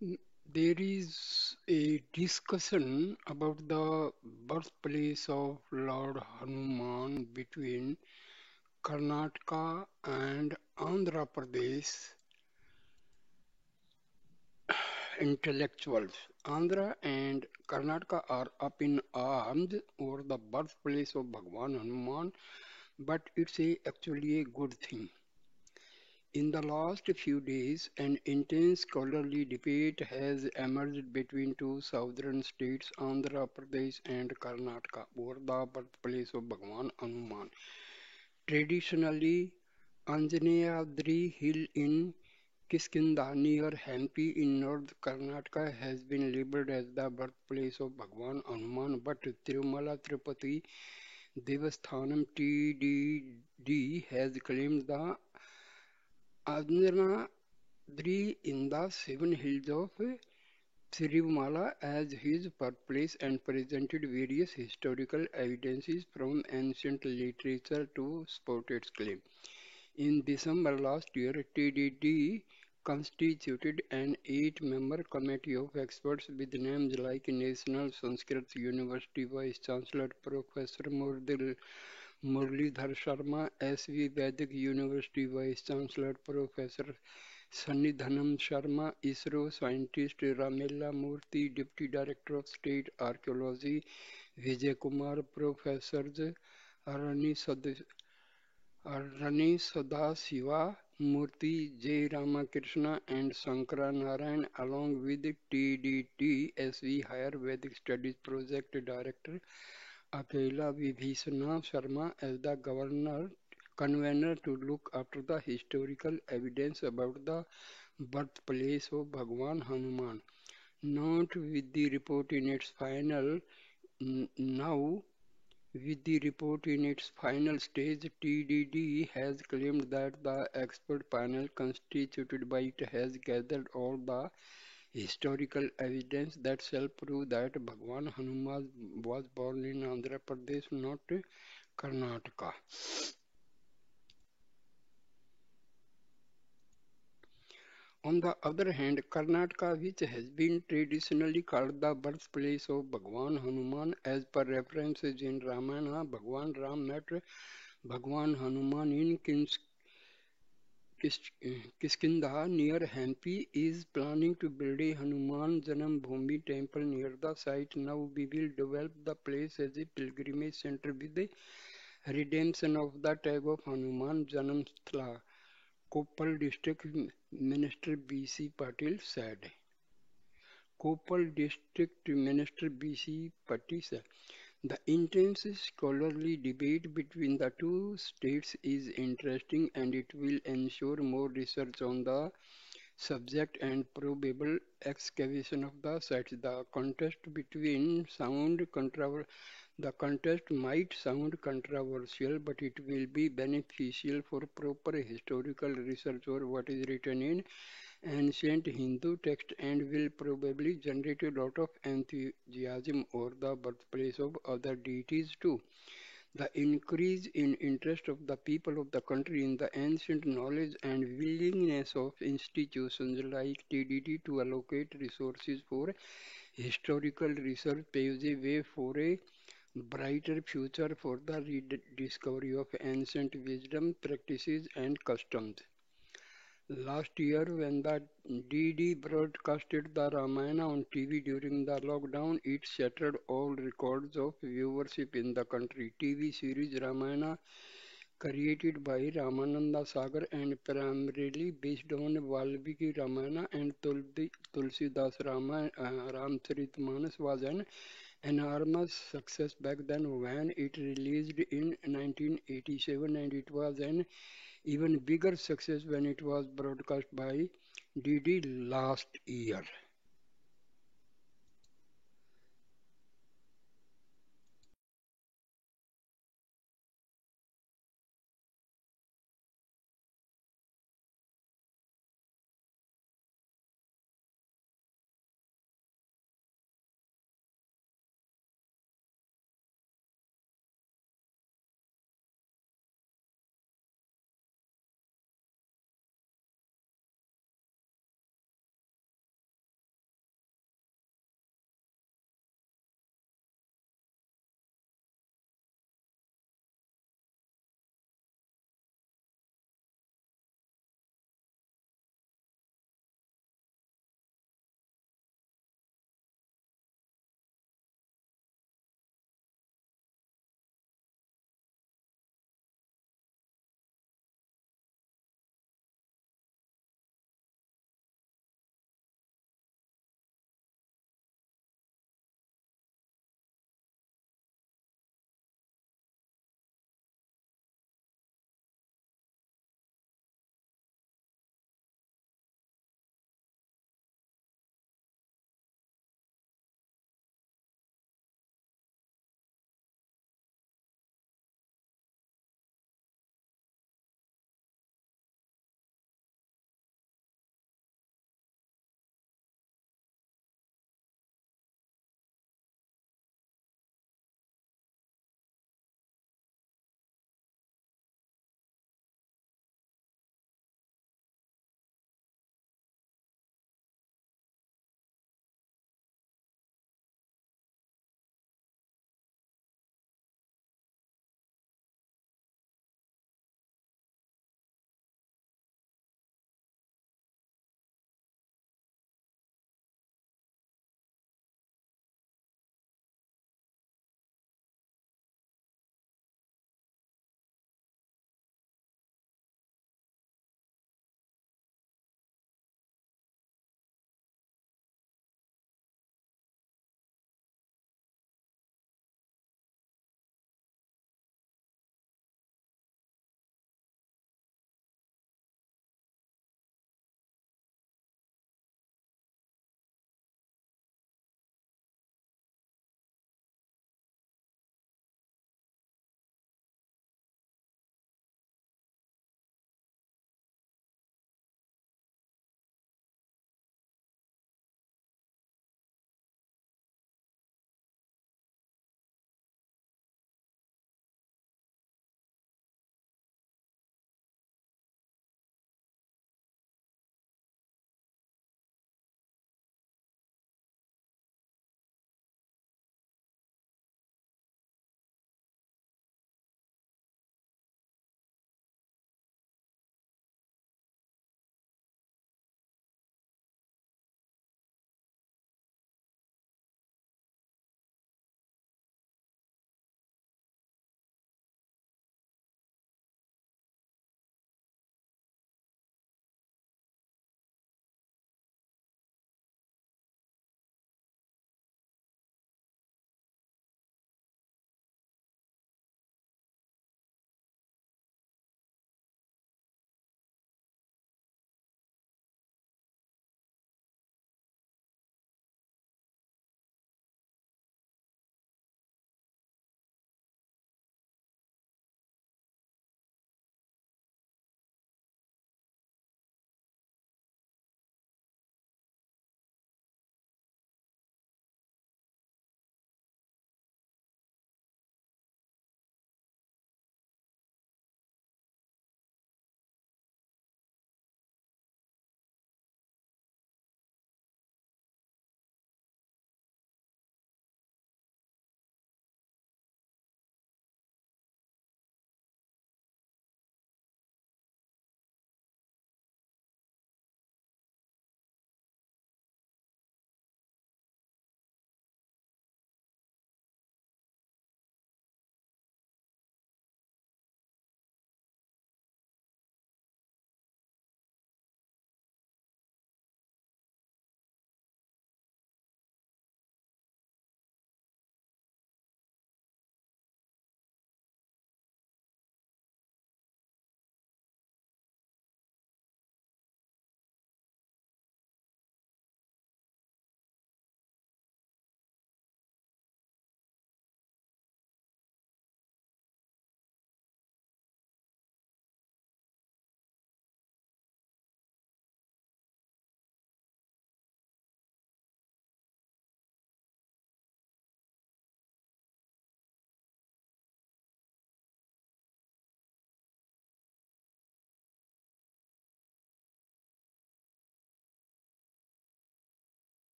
There is a discussion about the birthplace of Lord Hanuman between Karnataka and Andhra Pradesh intellectuals. Andhra and Karnataka are up in arms over the birthplace of Bhagwan Hanuman, but actually a good thing. In the last few days, an intense scholarly debate has emerged between two southern states, Andhra Pradesh and Karnataka, over the birthplace of Bhagwan Hanuman. Traditionally, Anjaneyadri Hill in Kiskinda near Hampi in North Karnataka has been labeled as the birthplace of Bhagwan Hanuman, but Tirumala Tirupati Devasthanam TDD has claimed the Anjaneyadri in the seven hills of Tirumala as his birthplace and presented various historical evidences from ancient literature to support its claim. In December last year, TDD constituted an eight-member committee of experts with names like National Sanskrit University Vice Chancellor Professor Murlidhar Sharma, SV Vedic University Vice Chancellor Professor Sannidhanam Sharma, ISRO scientist Ramella Murthy, Deputy Director of State Archaeology Vijay Kumar, Professors Arani Sadasiva Murthy, J. Ramakrishna, and Sankara Narayan, along with TDT SV Higher Vedic Studies Project Director Akela Vibhisana Sharma as the convener to look after the historical evidence about the birthplace of Bhagwan Hanuman. Not with the report in its final now with the report in its final stage, TDD has claimed that the expert panel constituted by it has gathered all the historical evidence that shall prove that Bhagwan Hanuman was born in Andhra Pradesh, not Karnataka. On the other hand, Karnataka, which has been traditionally called the birthplace of Bhagwan Hanuman, as per references in Ramayana, Bhagwan Ram met Bhagwan Hanuman in Kiskinda near Hampi is planning to build a Hanuman Janam Bhoomi temple near the site. Now we will develop the place as a pilgrimage center with the redemption of the tag of Hanuman Janam Sthala. Koppal District Minister B.C. Patil said. Koppal District Minister B.C. Patil said. The intense scholarly debate between the two states is interesting and it will ensure more research on the subject and probable excavation of the sites. The contest might sound controversial, but it will be beneficial for proper historical research over what is written in ancient Hindu text and will probably generate a lot of enthusiasm over the birthplace of other deities too. The increase in interest of the people of the country in the ancient knowledge and willingness of institutions like TDT to allocate resources for historical research paves a way for a brighter future for the rediscovery of ancient wisdom, practices, and customs. Last year, when the DD broadcasted the Ramayana on TV during the lockdown, it shattered all records of viewership in the country. TV series Ramayana, created by Ramananda Sagar and primarily based on Valmiki Ramayana and Tulsidas Ramcharitmanas, was an enormous success back then when it released in 1987, and it was an even bigger success when it was broadcast by DD last year.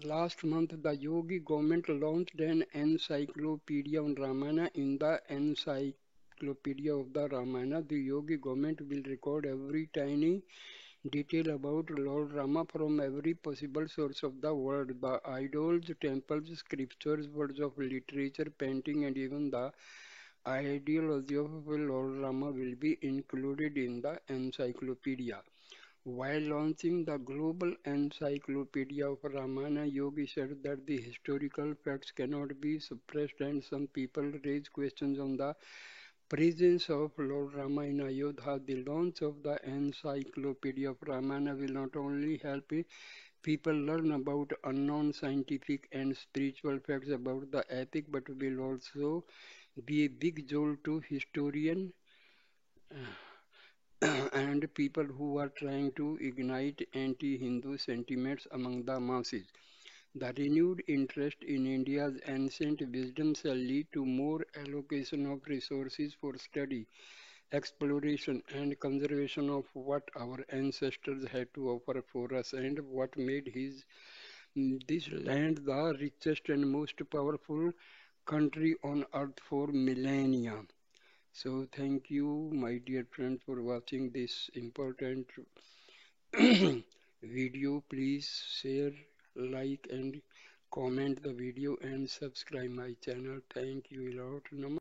Last month, the Yogi government launched an encyclopedia on Ramayana. In the encyclopedia of the Ramayana, the Yogi government will record every tiny detail about Lord Rama from every possible source of the world. The idols, temples, scriptures, words of literature, painting, and even the ideology of Lord Rama will be included in the encyclopedia. While launching the Global Encyclopedia of Ramayana, Yogi said that the historical facts cannot be suppressed, and some people raise questions on the presence of Lord Rama in Ayodhya. The launch of the Encyclopedia of Ramayana will not only help people learn about unknown scientific and spiritual facts about the epic, but will also be a big jolt to historians and people who are trying to ignite anti-Hindu sentiments among the masses. The renewed interest in India's ancient wisdom shall lead to more allocation of resources for study, exploration, and conservation of what our ancestors had to offer for us and what made this land the richest and most powerful country on earth for millennia. So thank you, my dear friends, for watching this important video. Please share, like, and comment the video and subscribe my channel. Thank you a lot. Namaste.